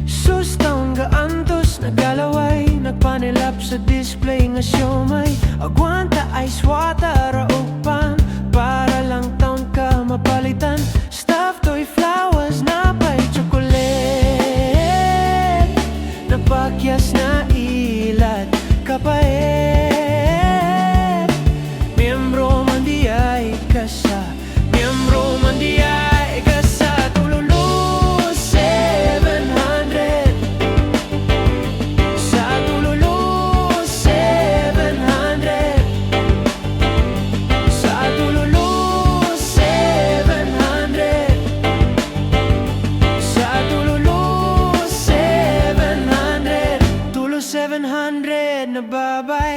Sustang gaantos nagalaway, nagpanilap sa display nga siomay. Agwanta ice water upan, para lang taon ka mapalitan. Stuffed toy flowers na pa'y chocolate, napakyas na ilat kapait. Miyembro man di ay kasa, miyembro man di ay kasa. Tulo 700, sa Tulo 700, sa Tulo 700, sa Tulo 700, Tulo 700 na babay.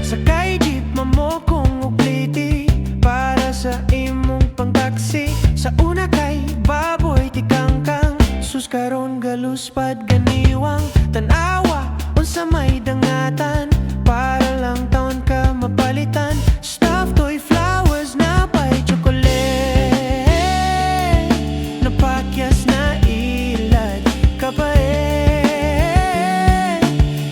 Sakay jeep mamokong ugliti, para sa imong pangtaksi. Sa una kay baboy tikangkang, suskaron galuspad ganiwang. Tanawa unsa may dangatan, para lang taon ka mapalitan. Stuffed toy flowers na pa'y chocolate, napakyas na ilat kapait.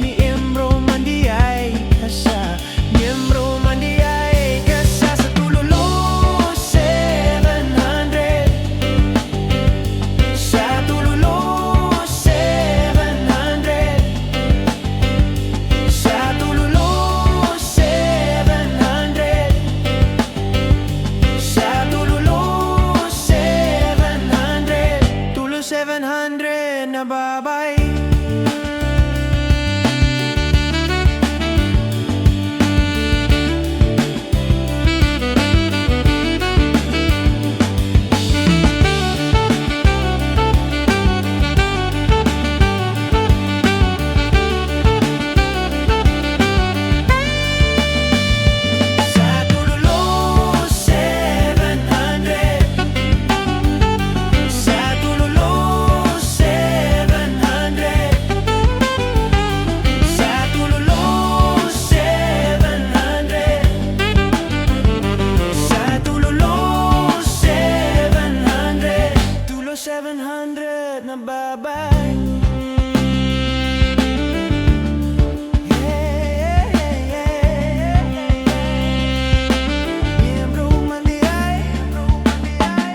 Miyembro man di ay kasa, miyembro man di ay kasa. Sa Tulo 700, sa Tulo 700, sa Tulo 700, sa Tulo 700, Tulo 700 na babay. Sa Tulo 700, sa Tulo 700, sa Tulo 700, sa Tulo 700, Tulo 700 na babay. Miyembro man di ay,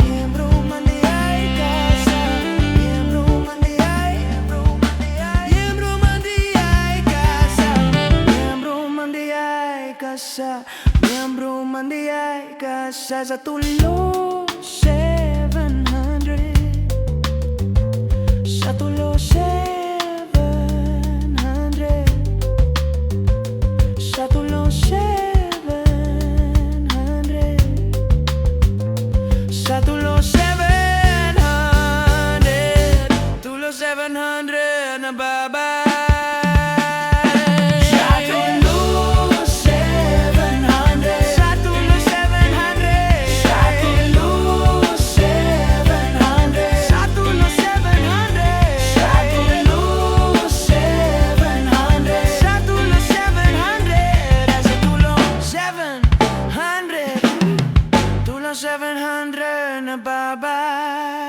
miyembro man di ay kasa, miyembro man di ay, miyembro man di ay kasa, miyembro man di ay kasa, miyembro man di ay kasa. Sa Tulo 700, sa Tulo 700, sa Tulo 700, sa Tulo 700, Tulo 700 na babay. Sa Tulo 700, sa Tulo 700, sa Tulo 700, sa Tulo 700, sa Tulo 700, sa Tulo 700, sa Tulo 700, Tulo 700 na babay.